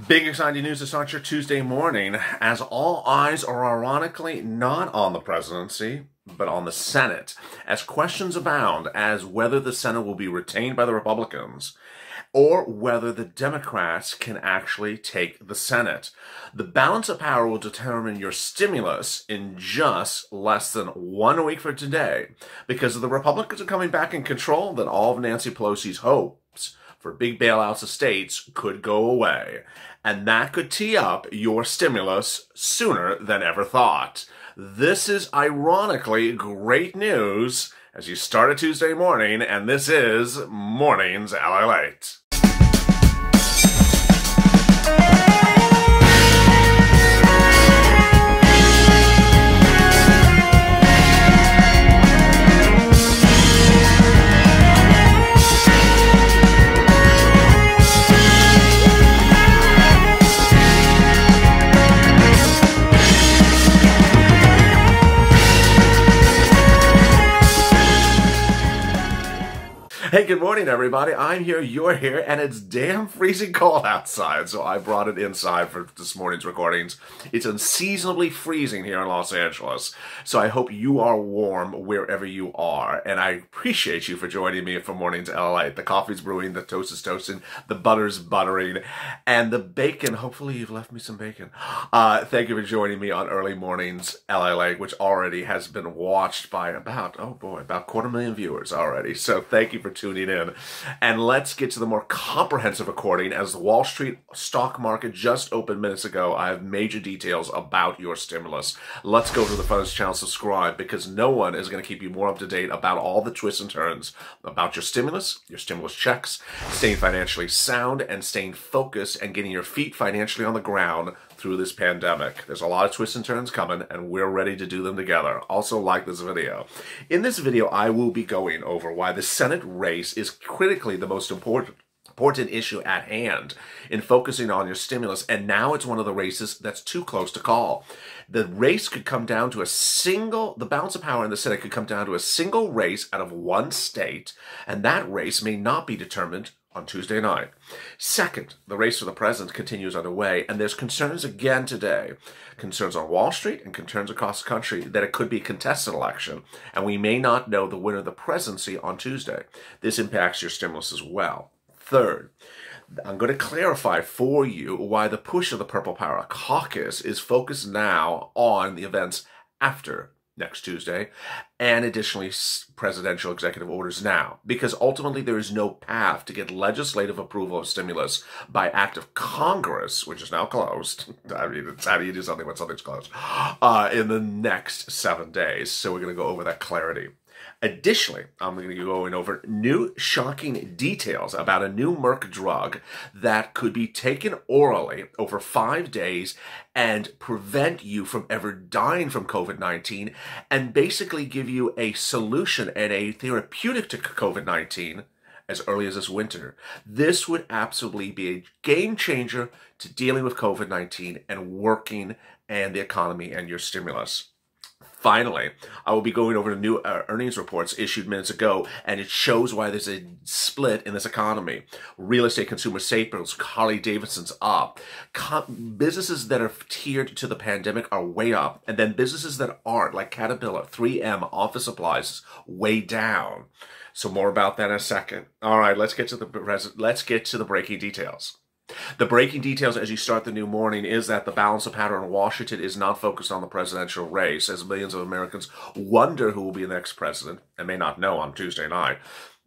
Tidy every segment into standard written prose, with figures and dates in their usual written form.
Big exciting news to start your Tuesday morning, as all eyes are ironically not on the presidency, but on the Senate, as questions abound as whether the Senate will be retained by the Republicans or whether the Democrats can actually take the Senate. The balance of power will determine your stimulus in just less than 1 week from today. Because if the Republicans are coming back in control, then all of Nancy Pelosi's hopes for big bailouts of states could go away. And that could tee up your stimulus sooner than ever thought. This is ironically great news as you start a Tuesday morning, and this is Mornings LALATE. Hey, good morning, everybody. I'm here, you're here, and it's damn freezing cold outside, so I brought it inside for this morning's recordings. It's unseasonably freezing here in Los Angeles, so I hope you are warm wherever you are, and I appreciate you for joining me for Mornings LALATE. The coffee's brewing, the toast is toasting, the butter's buttering, and the bacon, hopefully you've left me some bacon. Thank you for joining me on Early Mornings LALATE, which already has been watched by about 250,000 viewers already, so thank you for tuning in. And let's get to the more comprehensive recording. As the Wall Street stock market just opened minutes ago, I have major details about your stimulus. Let's go to the Funds channel, subscribe, because no one is going to keep you more up to date about all the twists and turns about your stimulus checks, staying financially sound, and staying focused and getting your feet financially on the ground through this pandemic. There's a lot of twists and turns coming, and we're ready to do them together. Also, like this video. In this video, I will be going over why the Senate race is critically the most important issue at hand in focusing on your stimulus, and now it's one of the races that's too close to call. The race could come down to the balance of power in the Senate could come down to a single race out of one state, and that race may not be determined on Tuesday night. Second, the race for the president continues underway, and there's concerns again today, concerns on Wall Street and concerns across the country that it could be a contested election, and we may not know the winner of the presidency on Tuesday. This impacts your stimulus as well. Third, I'm going to clarify for you why the push of the Purple Power Caucus is focused now on the events after next Tuesday, and additionally presidential executive orders now, because ultimately there is no path to get legislative approval of stimulus by act of Congress, which is now closed. I mean, it's how do you do something when something's closed, in the next 7 days. So we're going to go over that clarity. Additionally, I'm going to be going over new shocking details about a new Merck drug that could be taken orally over 5 days and prevent you from ever dying from COVID-19 and basically give you a solution and a therapeutic to COVID-19 as early as this winter. This would absolutely be a game changer to dealing with COVID-19 and working and the economy and your stimulus. Finally, I will be going over the new earnings reports issued minutes ago, and it shows why there's a split in this economy. Real estate, consumer staples, Harley-Davidson's up. Businesses that are tiered to the pandemic are way up, and then businesses that aren't, like Caterpillar, 3M, office supplies, way down. So more about that in a second. All right, let's get to the breaking details. The breaking details as you start the new morning is that the balance of power in Washington is not focused on the presidential race, as millions of Americans wonder who will be the next president and may not know on Tuesday night.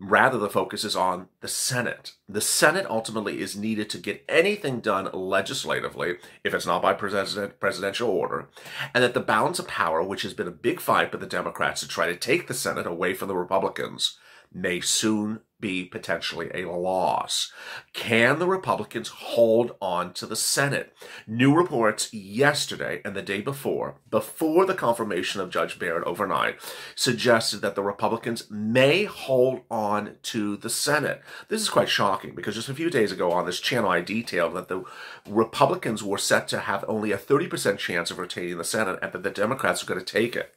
Rather, the focus is on the Senate. The Senate ultimately is needed to get anything done legislatively, if it's not by presidential order, and that the balance of power, which has been a big fight by the Democrats to try to take the Senate away from the Republicans, may soon be potentially a loss. Can the Republicans hold on to the Senate? New reports yesterday and the day before the confirmation of Judge Barrett overnight, suggested that the Republicans may hold on to the Senate. This is quite shocking because just a few days ago on this channel, I detailed that the Republicans were set to have only a 30% chance of retaining the Senate and that the Democrats were going to take it.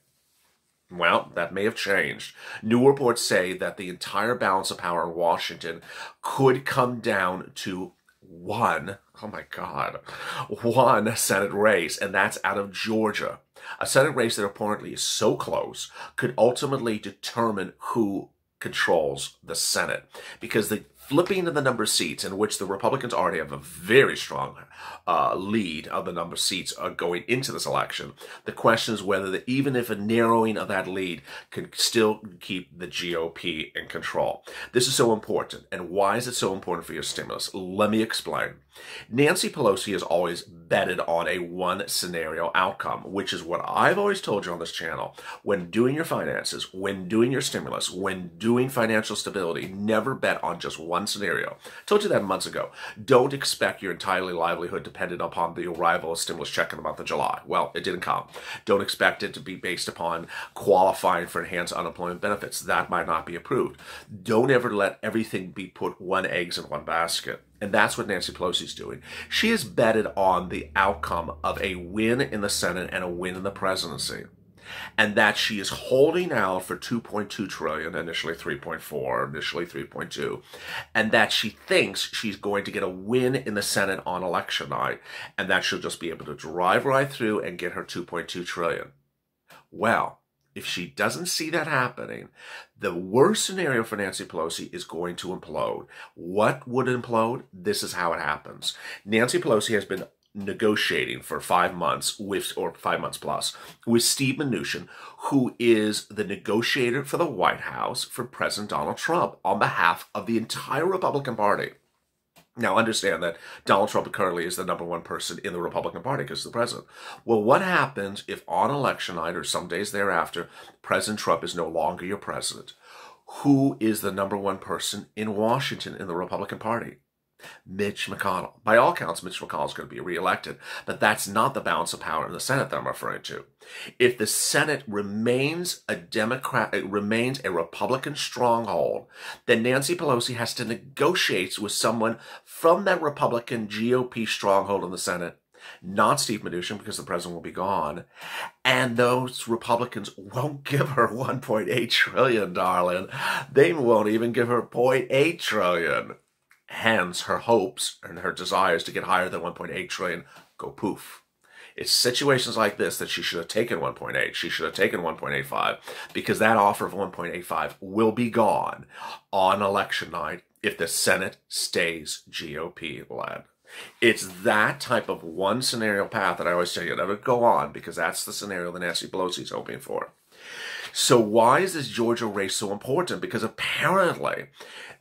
Well, that may have changed. New reports say that the entire balance of power in Washington could come down to one, oh my God, one Senate race, and that's out of Georgia. A Senate race that apparently is so close could ultimately determine who controls the Senate, because the flipping of the number of seats, in which the Republicans already have a very strong lead of the number of seats going into this election. The question is whether, even if a narrowing of that lead, could still keep the GOP in control. This is so important. And why is it so important for your stimulus? Let me explain. Nancy Pelosi has always betted on a one scenario outcome, which is what I've always told you on this channel. When doing your finances, when doing your stimulus, when doing financial stability, never bet on just one scenario. I told you that months ago. Don't expect your entire livelihood dependent upon the arrival of stimulus check in the month of July. Well, it didn't come. Don't expect it to be based upon qualifying for enhanced unemployment benefits. That might not be approved. Don't ever let everything be put one eggs in one basket. And that's what Nancy Pelosi's doing. She has betted on the outcome of a win in the Senate and a win in the presidency. And that she is holding out for 2.2 trillion, initially 3.4, initially 3.2, and that she thinks she's going to get a win in the Senate on election night, and that she'll just be able to drive right through and get her 2.2 trillion. Well, if she doesn't see that happening, the worst scenario for Nancy Pelosi is going to implode. What would implode? This is how it happens. Nancy Pelosi has been negotiating for 5 months or 5 months plus with Steve Mnuchin, who is the negotiator for the White House for President Donald Trump on behalf of the entire Republican Party. Now, understand that Donald Trump currently is the #1 person in the Republican Party because he's the president. Well, what happens if on election night or some days thereafter, President Trump is no longer your president? Who is the #1 person in Washington in the Republican Party? Mitch McConnell. By all counts, Mitch McConnell is going to be reelected, but that's not the balance of power in the Senate that I'm referring to. If the Senate remains a Republican stronghold, then Nancy Pelosi has to negotiate with someone from that Republican GOP stronghold in the Senate, not Steve Mnuchin, because the president will be gone, and those Republicans won't give her 1.8 trillion, darling. They won't even give her 0.8 trillion. Hence, her hopes and her desires to get higher than 1.8 trillion go poof. It's situations like this that she should have taken 1.8. She should have taken 1.85, because that offer of 1.85 will be gone on election night if the Senate stays GOP-led. It's that type of one scenario path that I always tell you never go on, because that's the scenario that Nancy Pelosi is hoping for. So why is this Georgia race so important? Because apparently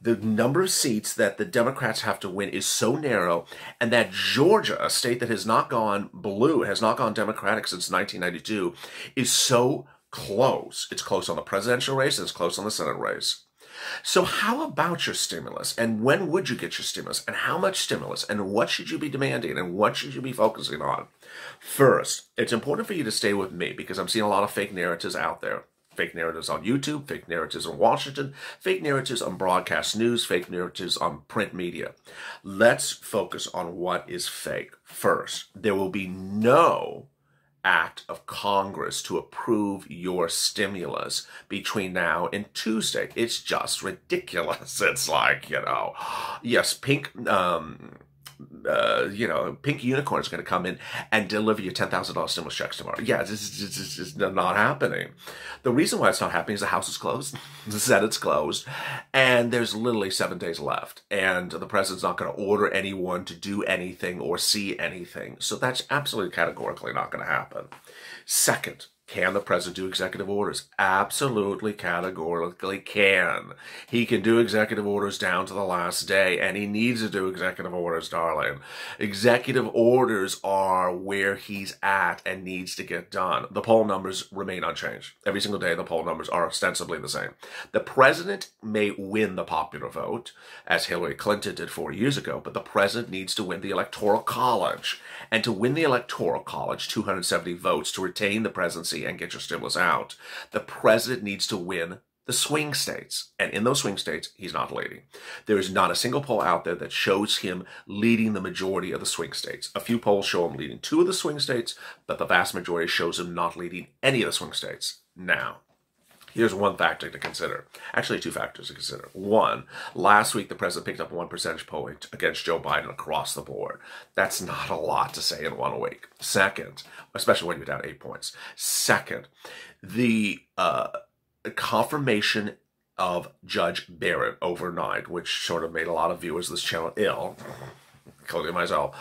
the number of seats that the Democrats have to win is so narrow, and that Georgia, a state that has not gone blue, has not gone Democratic since 1992, is so close. It's close on the presidential race, and it's close on the Senate race. So how about your stimulus? And when would you get your stimulus? And how much stimulus? And what should you be demanding? And what should you be focusing on? First, it's important for you to stay with me, because I'm seeing a lot of fake narratives out there. Fake narratives on YouTube, fake narratives in Washington, fake narratives on broadcast news, fake narratives on print media. Let's focus on what is fake. First, there will be no act of Congress to approve your stimulus between now and Tuesday. It's just ridiculous. It's like, yes, pink unicorn is going to come in and deliver you $10,000 stimulus checks tomorrow. Yeah, it's just not happening. The reason why it's not happening is the House is closed, the Senate's closed, and there's literally 7 days left. And the president's not going to order anyone to do anything or see anything. So that's absolutely categorically not going to happen. Second, can the president do executive orders? Absolutely, categorically can. He can do executive orders down to the last day, and he needs to do executive orders, darling. Executive orders are where he's at and needs to get done. The poll numbers remain unchanged. Every single day, the poll numbers are ostensibly the same. The president may win the popular vote, as Hillary Clinton did 4 years ago, but the president needs to win the Electoral College. And to win the Electoral College, 270 votes to retain the presidency and get your stimulus out, the president needs to win the swing states. And in those swing states, he's not leading. There is not a single poll out there that shows him leading the majority of the swing states. A few polls show him leading 2 of the swing states, but the vast majority shows him not leading any of the swing states. Now, Here's one factor to consider. Actually, two factors to consider. One, last week the president picked up 1 percentage point against Joe Biden across the board. That's not a lot to say in 1 week. Second, especially when you're down 8 points. Second, the confirmation of Judge Barrett overnight, which sort of made a lot of viewers of this channel ill, including myself,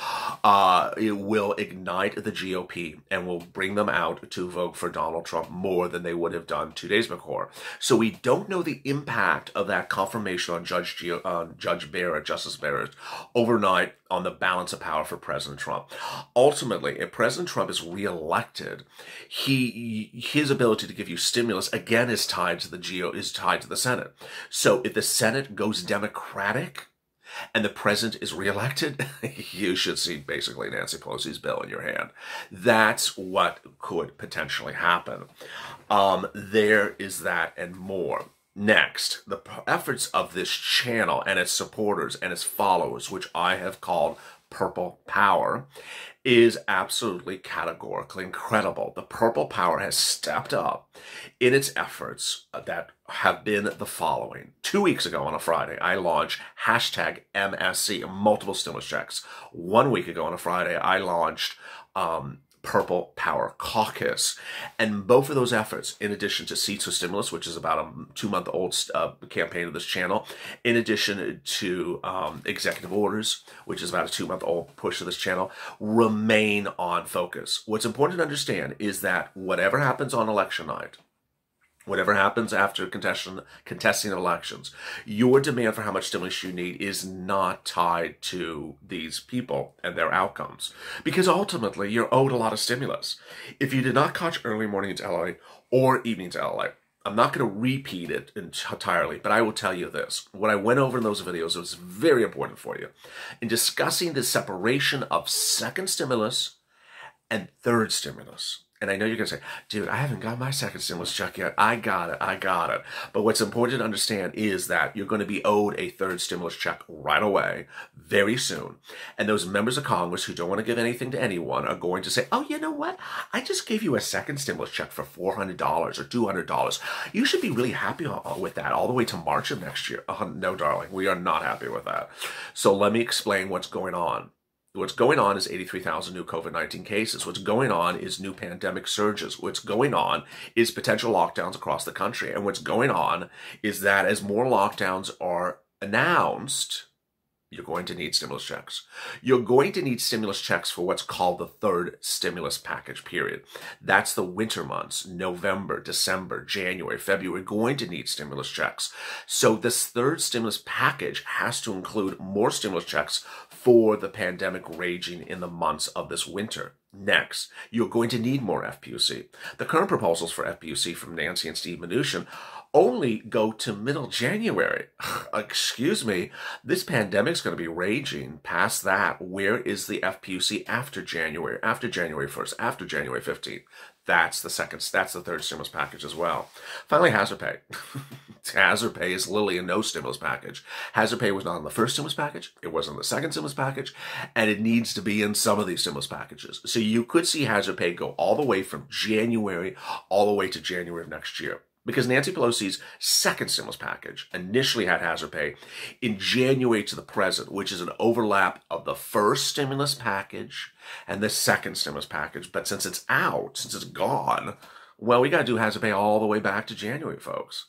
it will ignite the GOP and will bring them out to vote for Donald Trump more than they would have done 2 days before. So we don't know the impact of that confirmation on Judge Barrett, Justice Barrett, overnight on the balance of power for President Trump. Ultimately, if President Trump is reelected, his ability to give you stimulus again is tied to the Senate. So if the Senate goes Democratic, and the president is reelected, you should see basically Nancy Pelosi's bill in your hand. That's what could potentially happen. There is that and more. Next, the efforts of this channel and its supporters and its followers, which I have called Purple Power, is absolutely categorically incredible. The Purple Power has stepped up in its efforts that have been the following. 2 weeks ago on a Friday, I launched hashtag MSC, multiple stimulus checks. 1 week ago on a Friday, I launched Purple Power CAUCUS. And both of those efforts, in addition to Seats for Stimulus, which is about a 2-month-old campaign of this channel, in addition to executive orders, which is about a 2-month-old push of this channel, remain on focus. What's important to understand is that whatever happens on election night, whatever happens after contesting elections, your demand for how much stimulus you need is not tied to these people and their outcomes. Because ultimately, you're owed a lot of stimulus. If you did not catch early morning to LA or evening to LA, I'm not going to repeat it entirely, but I will tell you this. What I went over in those videos was very important for you. In discussing the separation of second stimulus and third stimulus. And I know you're going to say, dude, I haven't got my second stimulus check yet. I got it. But what's important to understand is that you're going to be owed a third stimulus check right away, very soon. And those members of Congress who don't want to give anything to anyone are going to say, oh, you know what? I just gave you a second stimulus check for $400 or $200. You should be really happy with that all the way to March of next year. No, darling, we are not happy with that. So let me explain what's going on. What's going on is 83,000 new COVID-19 cases. What's going on is new pandemic surges. What's going on is potential lockdowns across the country. And what's going on is that as more lockdowns are announced, you're going to need stimulus checks. You're going to need stimulus checks for what's called the third stimulus package period. That's the winter months, November, December, January, February. We're going to need stimulus checks. So this third stimulus package has to include more stimulus checks for the pandemic raging in the months of this winter. Next, you're going to need more FPUC. The current proposals for FPUC from Nancy and Steve Mnuchin only go to middle January. Excuse me, this pandemic's going to be raging past that. Where is the FPUC after January 1st, after January 15th? That's the third stimulus package as well. Finally, hazard pay. Hazard pay is literally a no stimulus package. Hazard pay was not in the first stimulus package. It wasn't in the second stimulus package. And it needs to be in some of these stimulus packages. So you could see hazard pay go all the way from January all the way to January of next year. Because Nancy Pelosi's second stimulus package initially had hazard pay in January to the present, which is an overlap of the first stimulus package and the second stimulus package. But since it's out, since it's gone, well, we got to do hazard pay all the way back to January, folks.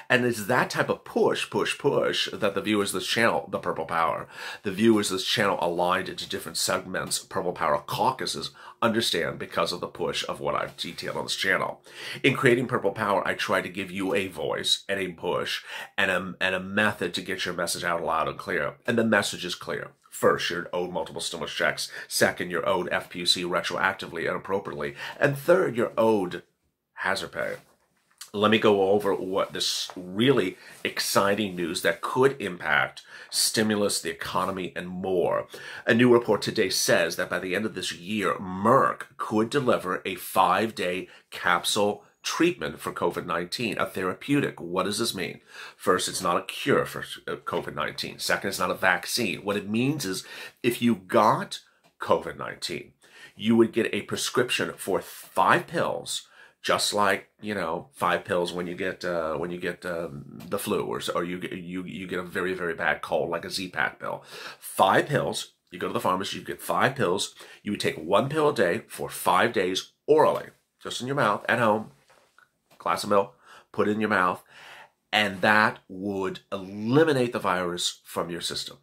And it's that type of push that the viewers of this channel, the Purple Power, the viewers of this channel aligned into different segments, Purple Power caucuses, understand because of the push of what I've detailed on this channel. In creating Purple Power, I try to give you a voice and a push and a method to get your message out loud and clear. And the message is clear. First, you're owed multiple stimulus checks. Second, you're owed FPUC retroactively and appropriately. And third, you're owed hazard pay. Let me go over what this really exciting news that could impact stimulus, the economy, and more. A new report today says that by the end of this year, Merck could deliver a 5-day capsule treatment for COVID-19, a therapeutic. What does this mean? First, it's not a cure for COVID-19. Second, it's not a vaccine. What it means is if you got COVID-19, you would get a prescription for 5 pills just like, you know, 5 pills when you get the flu, or you get a very, very bad cold, like a Z-Pack pill. 5 pills. You go to the pharmacy, you get 5 pills. You would take 1 pill a day for 5 days orally, just in your mouth, at home. Glass of milk, put it in your mouth, and that would eliminate the virus from your system.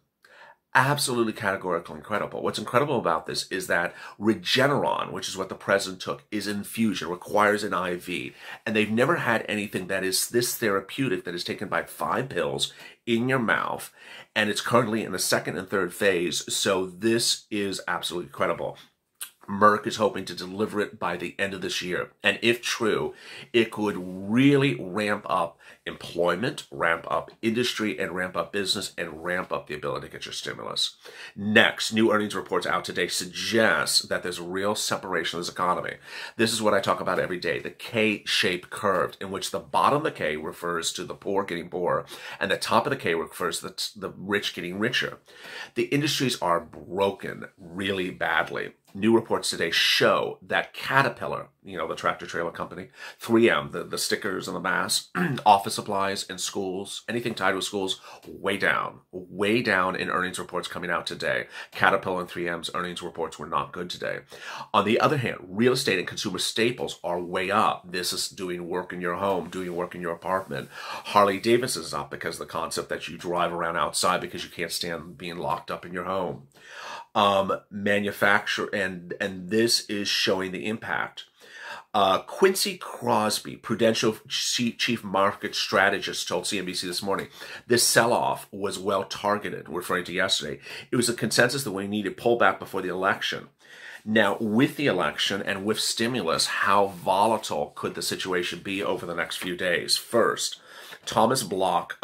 Absolutely categorical incredible. What's incredible about this is that Regeneron, which is what the president took, is infusion, requires an IV. And they've never had anything that is this therapeutic that is taken by 5 pills in your mouth. And it's currently in the 2nd and 3rd phase. So this is absolutely incredible. Merck is hoping to deliver it by the end of this year. And if true, it could really ramp up employment, ramp up industry, and ramp up business, and ramp up the ability to get your stimulus. Next, new earnings reports out today suggest that there's a real separation of this economy. This is what I talk about every day, the K-shaped curve, in which the bottom of the K refers to the poor getting poorer, and the top of the K refers to the rich getting richer. The industries are broken really badly. New reports today show that Caterpillar, you know, the tractor trailer company, 3M, the stickers and the masks, office supplies and schools, anything tied with schools, way down in earnings reports coming out today. Caterpillar and 3M's earnings reports were not good today. On the other hand, real estate and consumer staples are way up. This is doing work in your home, doing work in your apartment. Harley Davidson is up because of the concept that you drive around outside because you can't stand being locked up in your home. Manufacture, and this is showing the impact. Quincy Crosby, Prudential Chief Market Strategist, told CNBC this morning, this sell-off was well targeted, referring to yesterday. It was a consensus that we needed pullback before the election. Now, with the election and with stimulus, how volatile could the situation be over the next few days? First, Thomas Block,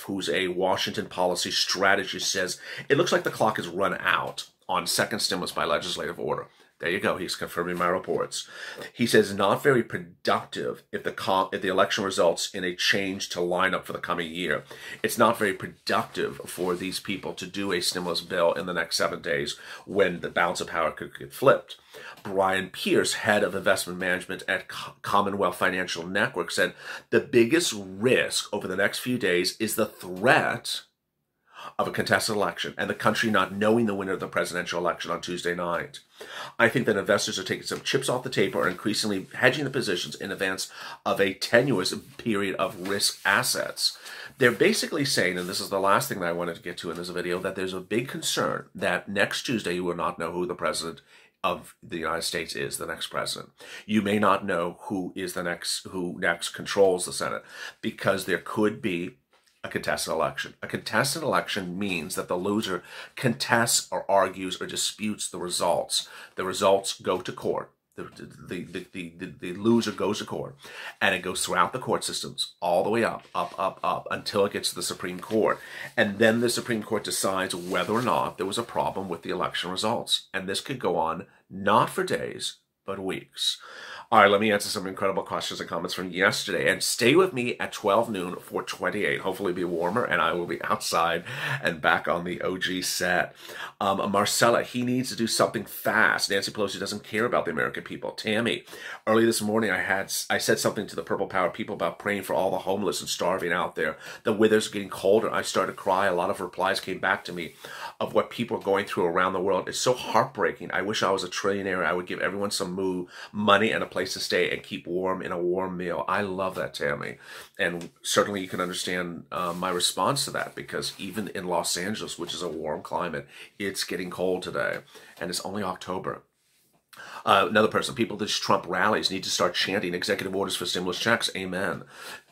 who's a Washington policy strategist, says it looks like the clock has run out on second stimulus by legislative order. There you go. He's confirming my reports. He says not very productive if the election results in a change to line up for the coming year. It's not very productive for these people to do a stimulus bill in the next 7 days when the balance of power could get flipped. Brian Pierce, head of investment management at Commonwealth Financial Network, said the biggest risk over the next few days is the threat of a contested election and the country not knowing the winner of the presidential election on Tuesday night. I think that investors are taking some chips off the table or increasingly hedging the positions in advance of a tenuous period of risk assets. They're basically saying, and this is the last thing that I wanted to get to in this video, that there's a big concern that next Tuesday you will not know who the president of the United States is, the next president. You may not know who next controls the Senate, because there could be a contested election. A contested election means that the loser contests or argues or disputes the results. The results go to court. The loser goes to court, and it goes throughout the court systems, all the way up, until it gets to the Supreme Court. And then the Supreme Court decides whether or not there was a problem with the election results. And this could go on not for days, but weeks. All right, let me answer some incredible questions and comments from yesterday. And stay with me at 12 noon for 28. Hopefully it'll be warmer, and I will be outside and back on the OG set. Marcella, he needs to do something fast. Nancy Pelosi doesn't care about the American people. Tammy, early this morning I said something to the Purple Power people about praying for all the homeless and starving out there. The weather's getting colder. I started to cry. A lot of replies came back to me of what people are going through around the world. It's so heartbreaking. I wish I was a trillionaire. I would give everyone some money and a place to stay and keep warm in a warm meal. I love that, Tammy. And certainly you can understand my response to that, because even in Los Angeles, which is a warm climate, it's getting cold today, and it's only October. Another person, people at Trump rallies need to start chanting executive orders for stimulus checks. Amen.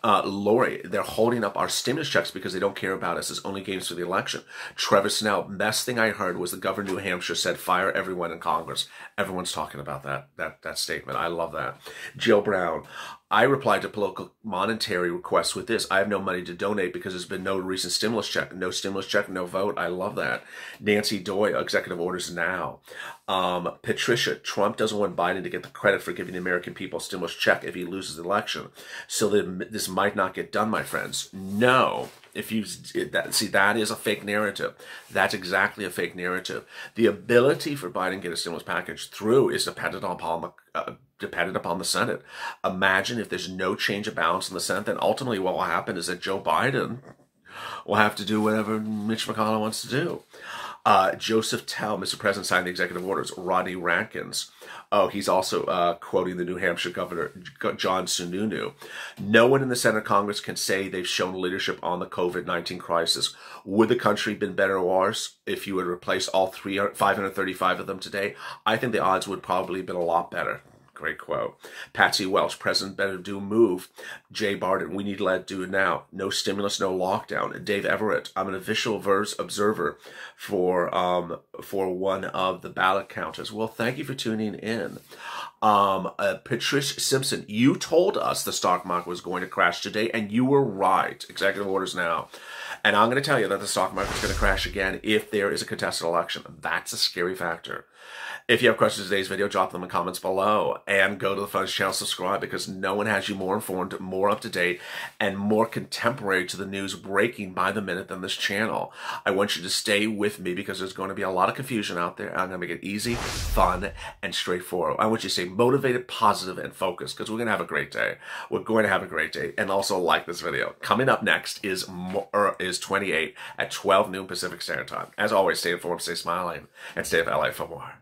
Lori, they're holding up our stimulus checks because they don't care about us. It's only games for the election. Trevor Snell, best thing I heard was the governor of New Hampshire said, fire everyone in Congress. Everyone's talking about that statement. I love that. Jill Brown, I replied to political monetary requests with this. I have no money to donate because there's been no recent stimulus check. No stimulus check, no vote. I love that. Nancy Doyle, executive orders now. Patricia, Trump doesn't want Biden to get the credit for giving the American people a stimulus check if he loses the election. So that this might not get done, my friends. No. If you see, that is a fake narrative. That's exactly a fake narrative. The ability for Biden to get a stimulus package through is dependent upon the Senate. Imagine if there's no change of balance in the Senate, then ultimately what will happen is that Joe Biden will have to do whatever Mitch McConnell wants to do. Joseph Tell, Mr. President, signed the executive orders. Rodney Rankins. Oh, he's also quoting the New Hampshire Governor, John Sununu. No one in the Senate Congress can say they've shown leadership on the COVID-19 crisis. Would the country have been better or worse if you would replace all 535 of them today? I think the odds would probably have been a lot better. Great quote. Patsy Welch, President better do move. Jay Barden, we need to let do it now. No stimulus, no lockdown. Dave Everett, I'm an official observer for one of the ballot counters. Well, thank you for tuning in. Patricia Simpson, you told us the stock market was going to crash today, and you were right. Executive orders now. And I'm going to tell you that the stock market is going to crash again if there is a contested election. That's a scary factor. If you have questions in today's video, drop them in the comments below and go to the Funds channel, subscribe, because no one has you more informed, more up to date, and more contemporary to the news breaking by the minute than this channel. I want you to stay with me because there's going to be a lot of confusion out there. I'm going to make it easy, fun, and straightforward. I want you to stay motivated, positive, and focused because we're going to have a great day. We're going to have a great day. And also like this video. Coming up next is 28 at 12 noon Pacific Standard Time. As always, stay informed, stay smiling, and stay with LA for more.